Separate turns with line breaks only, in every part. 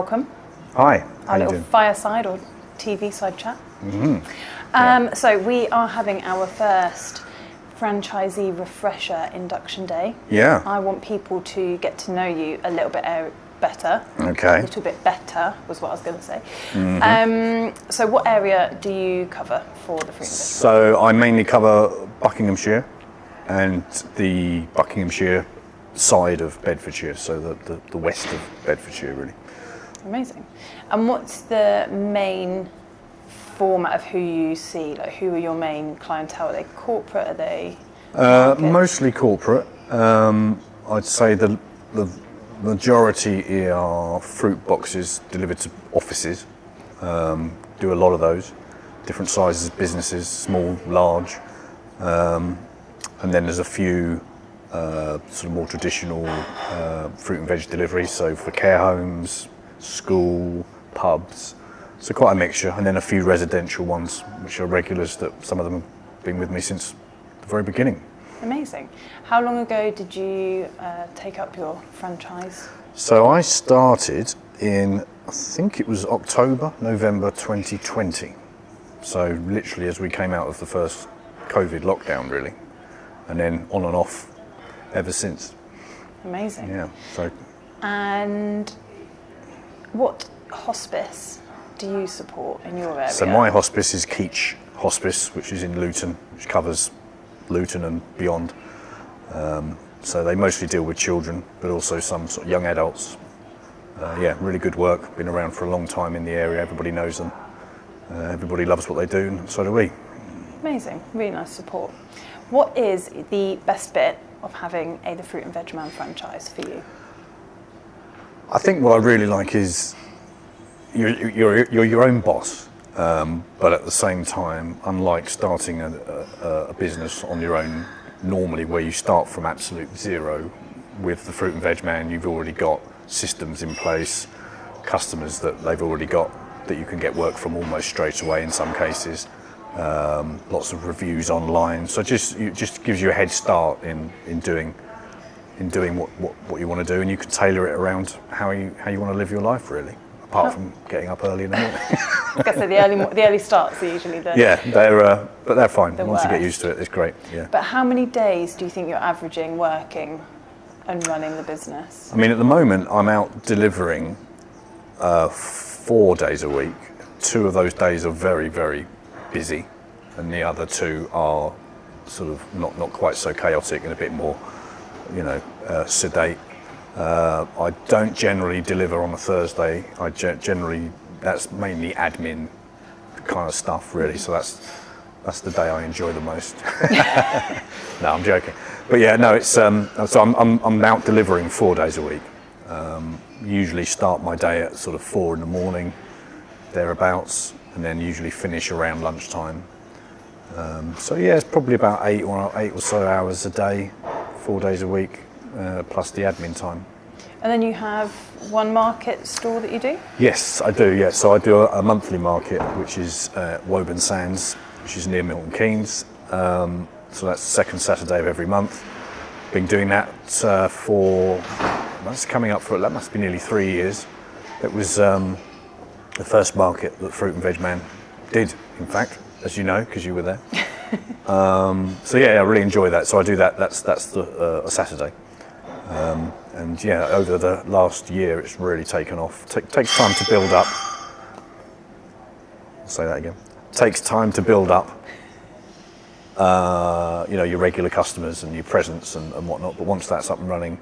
welcome.
Hi.
Our little fireside or TV side chat.
Mm-hmm.
So we are having our first franchisee refresher induction day.
Yeah.
I want people to get to know you a little bit better.
Okay.
A little bit better was what I was going to say.
Mm-hmm.
So what area do you cover for the Fruit and Veg?
So I mainly cover Buckinghamshire and the Buckinghamshire side of Bedfordshire, so the west of Bedfordshire, really.
Amazing. And what's the main format of who you see? Like, who are your main clientele? Are they corporate? Are they
mostly corporate. I'd say the majority are fruit boxes delivered to offices. Do a lot of those, different sizes of businesses, small, large, and then there's a few sort of more traditional fruit and veg deliveries. So for care homes, school, pubs. So quite a mixture, and then a few residential ones, which are regulars that some of them have been with me since the very beginning.
Amazing. How long ago did you take up your franchise?
So I started in, I think it was November 2020. So literally as we came out of the first COVID lockdown, really, and then on and off ever since.
Amazing.
Yeah. So.
And what hospice do you support in your area?
So my hospice is Keach Hospice, which is in Luton, which covers Luton and beyond. So they mostly deal with children, but also some sort of young adults. Yeah, really good work. Been around for a long time in the area. Everybody knows them. Everybody loves what they do, and so do we.
Amazing. Really nice support. What is the best bit of having the Fruit and Veg Man franchise for you?
I think what I really like is you're your own boss, but at the same time, unlike starting a business on your own normally, where you start from absolute zero, with the Fruit and Veg Man, you've already got systems in place, customers that they've already got that you can get work from almost straight away in some cases. Lots of reviews online, so it just gives you a head start in doing what you want to do, and you can tailor it around how you want to live your life, really. Apart from getting up early in the morning.
I guess so the early starts are usually the
but they're fine. Once
worst.
You get used to it, it's great. Yeah.
But how many days do you think you're averaging working and running the business?
I mean, at the moment, I'm out delivering 4 days a week. 2 of those days are very, very busy, and the other 2 are sort of not quite so chaotic and a bit more, sedate. I don't generally deliver on a Thursday. I generally, that's mainly admin kind of stuff, really. So that's the day I enjoy the most. No, I'm joking. But yeah, no, it's so I'm out delivering 4 days a week. Usually start my day at sort of 4 in the morning, thereabouts, and then usually finish around lunchtime. So yeah, it's probably about 8 or so hours a day, 4 days a week. Plus the admin time.
And then you have one market store that you do?
Yes, I do, yeah. So I do a monthly market, which is Woburn Sands, which is near Milton Keynes. So that's the second Saturday of every month. Been doing that that must be nearly 3 years. It was the first market that Fruit and Veg Man did, in fact, as you know, because you were there. So yeah, I really enjoy that. So I do that, that's a Saturday. And yeah, over the last year, it's really taken off. Takes time to build up. I'll say that again. Takes time to build up. Your regular customers and your presence and whatnot. But once that's up and running,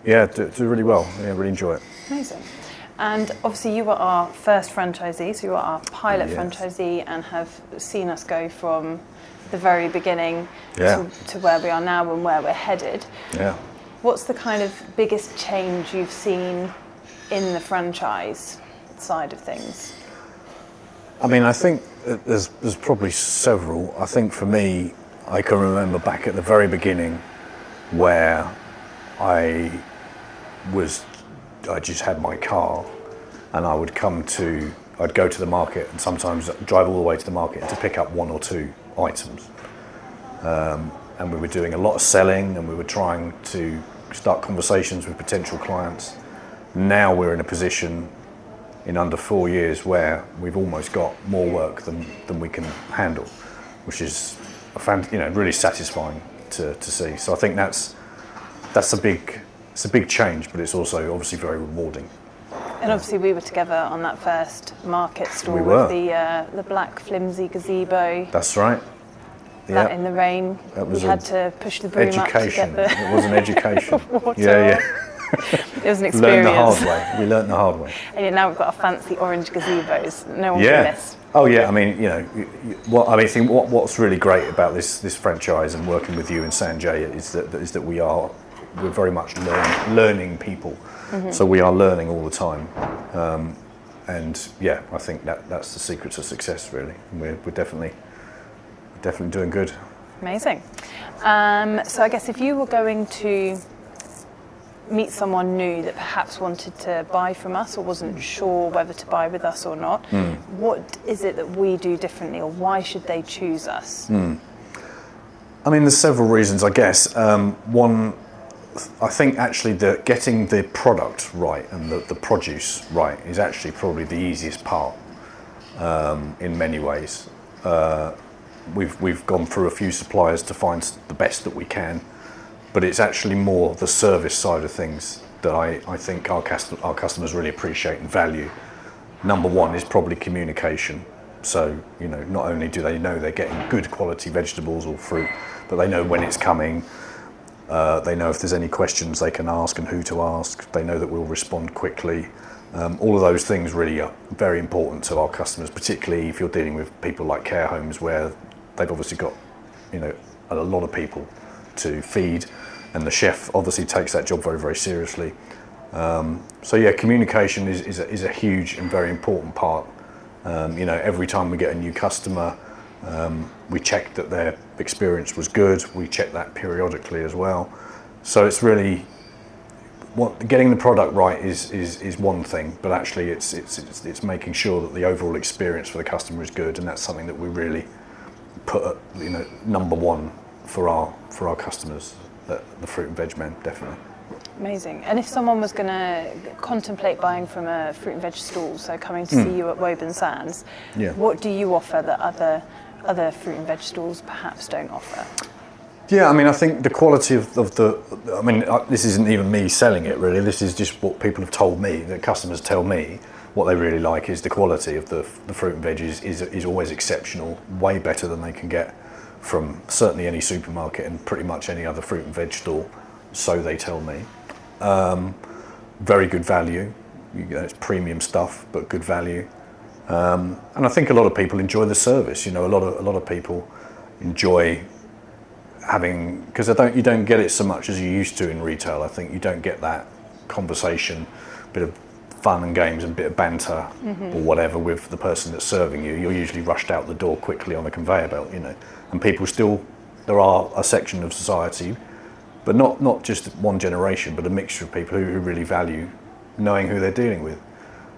yeah, do really well. Yeah, really enjoy it.
Amazing. And obviously, you were our first franchisee, so you were our pilot franchisee, and have seen us go from the very beginning to where we are now and where we're headed.
Yeah.
What's the kind of biggest change you've seen in the franchise side of things?
I mean, I think there's probably several. I think for me, I can remember back at the very beginning where I just had my car, and I'd go to the market and sometimes drive all the way to the market to pick up 1 or 2 items. And we were doing a lot of selling, and we were trying to start conversations with potential clients. Now we're in a position in under 4 years, where we've almost got more work than we can handle, which is really satisfying to see. So I think that's a big change, but it's also obviously very rewarding.
And obviously we were together on that first market stall
with
the black flimsy gazebo.
That's right.
That in the rain. We had to push the broom up to get the...
It was an education.
Yeah. It was an experience.
We learned the hard way.
And now we've got our fancy orange gazebos. No one can miss.
Oh yeah, I mean, what's really great about this franchise and working with you and Sanjay is that we're very much learning people. Mm-hmm. So we are learning all the time, and I think that's the secret to success, really. We're definitely doing good.
Amazing. So I guess if you were going to meet someone new that perhaps wanted to buy from us or wasn't sure whether to buy with us or not, what is it that we do differently, or why should they choose us?
I mean, there's several reasons, I guess. One, I think actually getting the product right and the produce right is actually probably the easiest part in many ways. We've gone through a few suppliers to find the best that we can, but it's actually more the service side of things that I think our customers really appreciate and value. Number one is probably communication. So, not only do they know they're getting good quality vegetables or fruit, but they know when it's coming. They know if there's any questions they can ask and who to ask. They know that we'll respond quickly. All of those things really are very important to our customers, particularly if you're dealing with people like care homes, where they've obviously got, a lot of people to feed, and the chef obviously takes that job very, very seriously. Communication is a huge and very important part. Every time we get a new customer, we check that their experience was good. We check that periodically as well. So it's really getting the product right is one thing, but actually it's making sure that the overall experience for the customer is good, and that's something that we really put at, number one for our customers at the Fruit and Veg Man, definitely.
Amazing. And if someone was going to contemplate buying from a fruit and veg stall, so coming to see you at Woburn Sands, what do you offer that other fruit and veg stalls perhaps don't offer?
Yeah, I mean, I think the quality of this isn't even me selling it, really. This is just what people have told me, that customers tell me what they really like is the quality of the fruit and veg is always exceptional, way better than they can get from certainly any supermarket and pretty much any other fruit and veg stall, so they tell me. Very good value. It's premium stuff, but good value. And I think a lot of people enjoy the service. A lot of people enjoy having, because you don't get it so much as you used to in retail. I think you don't get that conversation, bit of fun and games and bit of banter or whatever with the person that's serving you. You're usually rushed out the door quickly on a conveyor belt, and people still, there are a section of society, but not just one generation, but a mixture of people who really value knowing who they're dealing with.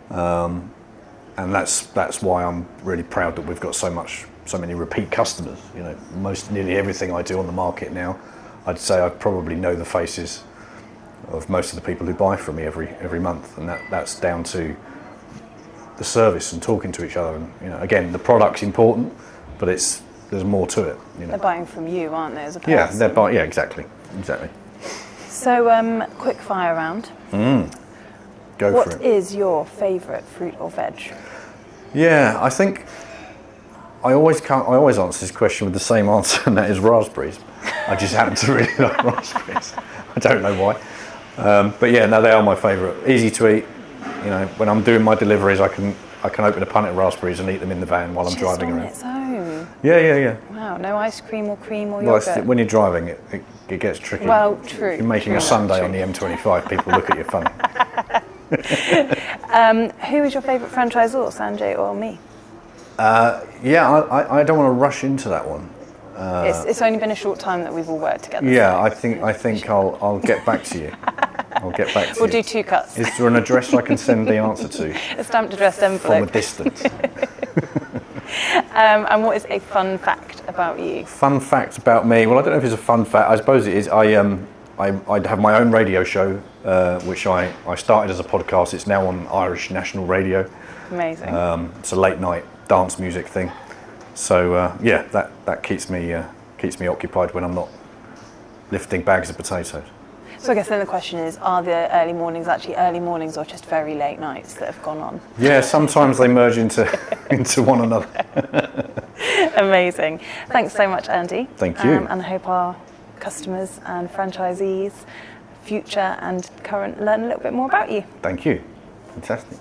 And that's why I'm really proud that we've got so many repeat customers. Nearly everything I do on the market now, I'd say I probably know the faces of most of the people who buy from me every month, and that's down to the service and talking to each other. And again, the product's important, but there's more to it.
They're buying from you, aren't they, as a person?
Yeah, exactly.
So, quick fire round.
Go for it.
What is your favourite fruit or veg?
Yeah, I think I always answer this question with the same answer, and that is raspberries. I just happen to really like raspberries. I don't know why. But yeah, no, they are my favourite. Easy to eat. When I'm doing my deliveries, I can open a punnet of raspberries and eat them in the van while I'm driving around.
Just on its own?
Yeah.
Wow, no ice cream or yoghurt?
When you're driving, it gets tricky.
Well, true.
You're making a sundae on the M25, people look at you funny.
Who is your favourite franchisor, Sanjay or me?
I don't want to rush into that one.
It's only been a short time that we've all worked together.
Yeah, so. I think I'll get back to you.
We'll do 2 cuts.
Is there an address I can send the answer to?
A stamped addressed envelope.
From a distance.
And what is a fun fact about you?
Fun fact about me? Well, I don't know if it's a fun fact. I suppose it is. I'd have my own radio show, which I started as a podcast. It's now on Irish National Radio.
Amazing.
It's a late night dance music thing. So yeah, that keeps me occupied when I'm not lifting bags of potatoes.
So I guess then the question is, are the early mornings actually early mornings or just very late nights that have gone on?
Yeah, sometimes they merge into one another.
Amazing. Thanks so much, Andy.
Thank you.
And I hope our customers and franchisees, future and current, learn a little bit more about you.
Thank you. Fantastic.